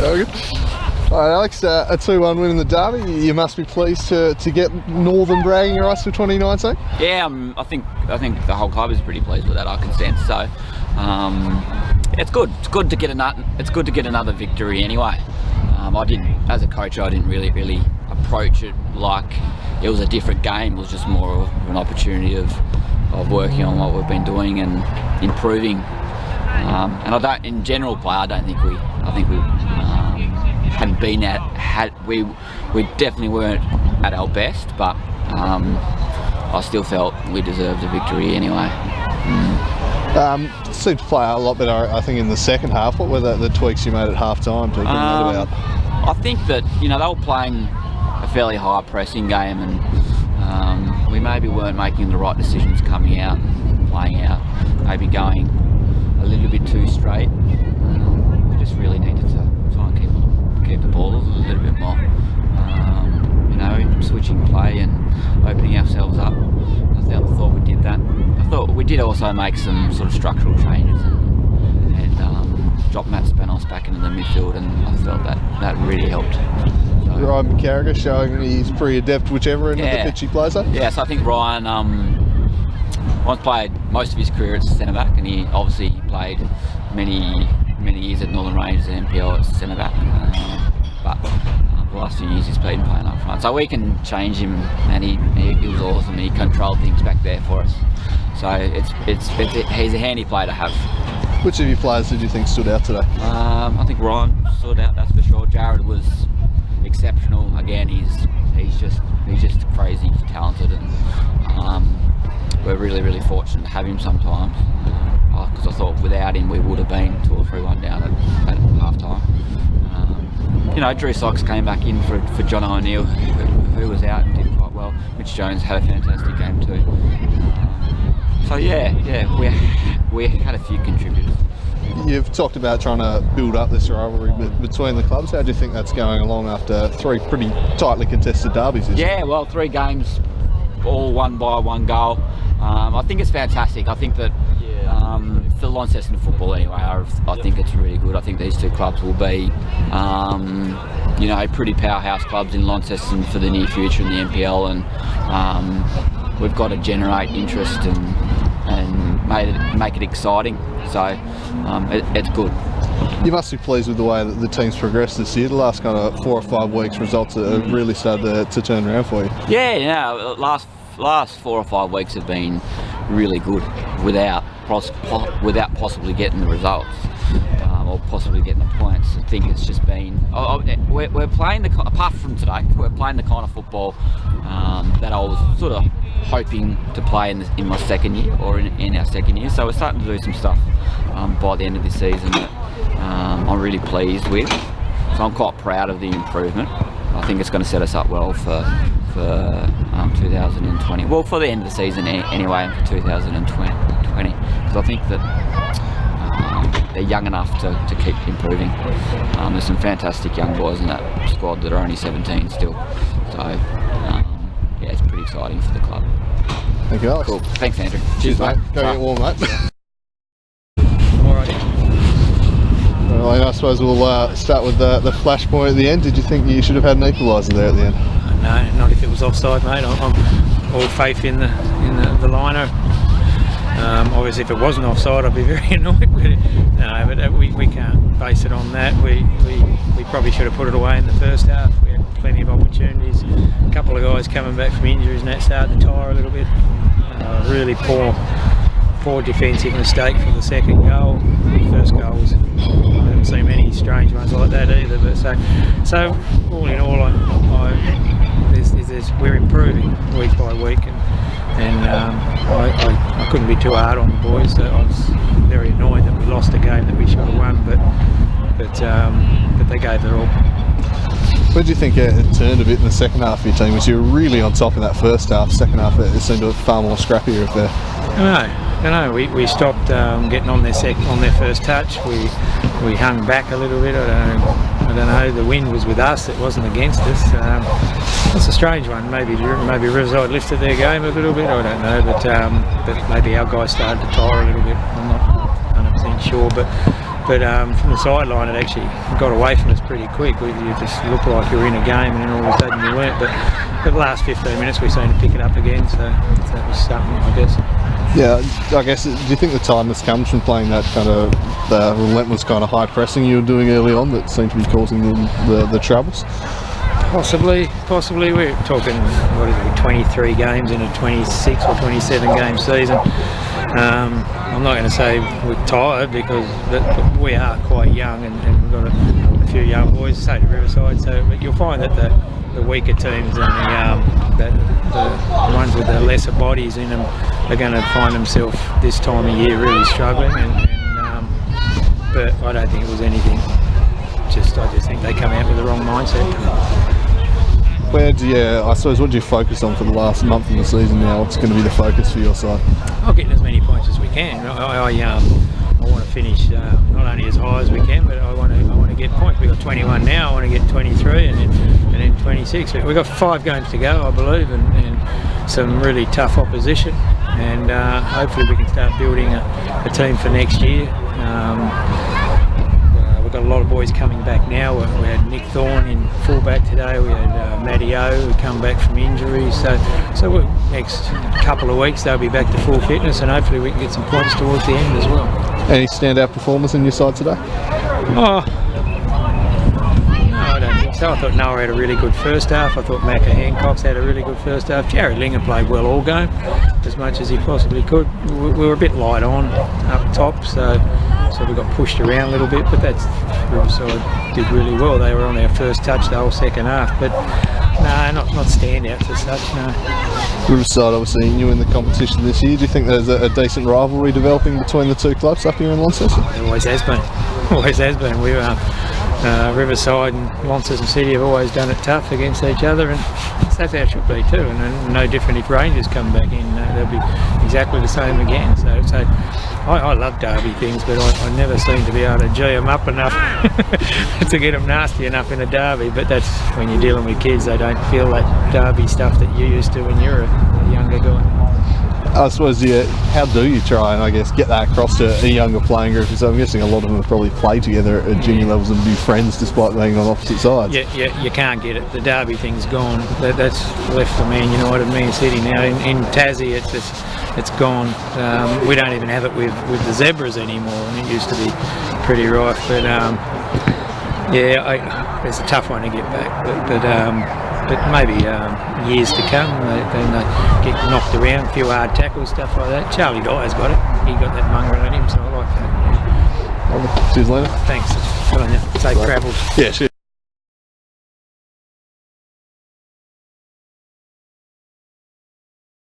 Very good. All right, Alex, a 2-1 win in the derby. You must be pleased to get Northern bragging rights for 2019. Yeah, I think the whole club is pretty pleased with that. I can sense so. It's good. It's good to get another victory anyway. As a coach, I didn't really approach it like it was a different game. It was just more of an opportunity of working on what we've been doing and improving. And in general play, I think we hadn't been we definitely weren't at our best, but I still felt we deserved a victory anyway. Seemed to play a lot better, I think, in the second half. What were the tweaks you made at half time to bring that about? I think that they were playing a fairly high pressing game, and we maybe weren't making the right decisions coming out, playing out, maybe going a little bit too straight. We just really needed to try and keep the ball a little bit more. Switching play and opening ourselves up. I thought we did that. I thought we did also make some sort of structural changes and drop Matt Spanos back into the midfield, and I felt that really helped. So, Ryan McCarriger showing he's pretty adept whichever end of the pitch he plays at. Yeah, so I think Ryan's played most of his career at centre back, and he obviously played many years at Northern Rangers and NPL at centre back. But the last few years he's playing up front, so we can change him, and he was awesome. He controlled things back there for us, so he's a handy player to have. Which of your players did you think stood out today? I think Ryan stood out, that's for sure. Jared was exceptional. Again, he's just crazy talented, and we're really fortunate to have him sometimes, because I thought without him we would have been 2 or 3-1 down at half time. Drew Sykes came back in for John O'Neill, who was out and did quite well. Mitch Jones had a fantastic game too. We had a few contributors. You've talked about trying to build up this rivalry between the clubs. How do you think that's going along after 3 pretty tightly contested derbies this year? Well, 3 games, all won by 1 goal. I think it's fantastic. I think that for Launceston football anyway, I think it's really good. I think these 2 clubs will be, pretty powerhouse clubs in Launceston for the near future in the NPL, and we've got to generate interest and make it exciting. So it's good. You must be pleased with the way that the team's progressed this year. The last kind of 4 or 5 weeks results have really started to turn around for you. Last 4 or 5 weeks have been really good without possibly getting the results or possibly getting the points. I think it's just been we're playing apart from today, we're playing the kind of football that I was sort of hoping to play in my second year, or in our second year. So we're starting to do some stuff by the end of this season that I'm really pleased with. So I'm quite proud of the improvement. I think it's going to set us up well for 2020. Well, for the end of the season anyway, and for 2020. Because I think that they're young enough to keep improving. There's some fantastic young boys in that squad that are only 17 still. So it's pretty exciting for the club. Thank you, Alex. Cool. Thanks, Andrew. Cheers, mate. Go get warm, mate. Alrighty. Well, I suppose we'll start with the flashpoint at the end. Did you think you should have had an equaliser there at the end? No, not if it was offside, mate. I'm all faith in the liner. Obviously, if it wasn't offside, I'd be very annoyed. But we can't base it on that. We probably should have put it away in the first half. We had plenty of opportunities. A couple of guys coming back from injuries and that started to tire a little bit. Really poor defensive mistake for the second goal. The first goal was, I haven't seen many strange ones like that either. But so all in all, we're improving week by week, and I couldn't be too hard on the boys. I was very annoyed that we lost a game that we should have won, but they gave their all. Where do you think it turned a bit in the second half of your team? Was you were really on top in that first half. Second half it seemed to be far more scrappier up there. I know. We stopped getting on their first touch. We hung back a little bit. I don't know. The wind was with us. It wasn't against us. It's a strange one. Maybe Riverside lifted their game a little bit. I don't know. But maybe our guys started to tire a little bit. I'm not 100% sure. But But from the sideline, it actually got away from us pretty quick. You just looked like you were in a game, and then all of a sudden you weren't. But the last 15 minutes, we seemed to pick it up again. So that was something, I guess. Yeah, I guess. Do you think the tiredness comes from playing that kind of the relentless kind of high pressing you were doing early on that seemed to be causing the troubles? Possibly. We're talking, 23 games in a 26 or 27 game season. I'm not going to say we're tired because we are quite young and we've got a few young boys, say to Riverside. So, but you'll find that the weaker teams and the ones with the lesser bodies in them are going to find themselves this time of year really struggling. But I don't think it was anything. I just think they come out with the wrong mindset. I suppose, what do you focus on for the last month of the season now? What's going to be the focus for your side? I'll get as many points as we can. I want to finish not only as high as we can, but I want to get points. We've got 21 now. I want to get 23 and then 26. We've got 5 games to go, I believe, and some really tough opposition. And hopefully we can start building a team for next year. We've got a lot of boys coming back now. We had Nick Thorne in fullback today. We had Matty O who come back from injury. So next couple of weeks they'll be back to full fitness, and hopefully we can get some points towards the end as well. Any standout performers in your side today? No, I don't think so. I thought Noah had a really good first half. I thought Macca Hancock's had a really good first half. Jared Linger played well all game, as much as he possibly could. We were a bit light on up top, so we got pushed around a little bit, but that's Riverside did really well. They were on their first touch the whole second half, but no, not standouts as such, no. Riverside obviously new in the competition this year. Do you think there's a decent rivalry developing between the two clubs up here in Launceston? There always has been. Always has been. We Riverside and Launceston City have always done it tough against each other, and that's how it should be too. And no different if Rangers come back in, they'll be exactly the same again. So I love derby things, but I never seem to be able to G them up enough to get them nasty enough in a derby. But that's when you're dealing with kids; they don't feel that derby stuff that you used to when you were a younger guy. I suppose, how do you try and, I guess, get that across to a younger playing group? So I'm guessing a lot of them have probably played together at junior levels and be friends despite being on opposite sides. Yeah, you can't get it. The derby thing's gone. That's left for Man United, Man City now. In Tassie, it's gone. We don't even have it with the Zebras anymore, and it used to be pretty rife. But it's a tough one to get back. But maybe years to come, then they get knocked around, a few hard tackles, stuff like that. Charlie Dyer's got it. He got that mongrel in him, so I like that. Cheers, Lena. Thanks. Good on you. Safe travels. Yeah, cheers.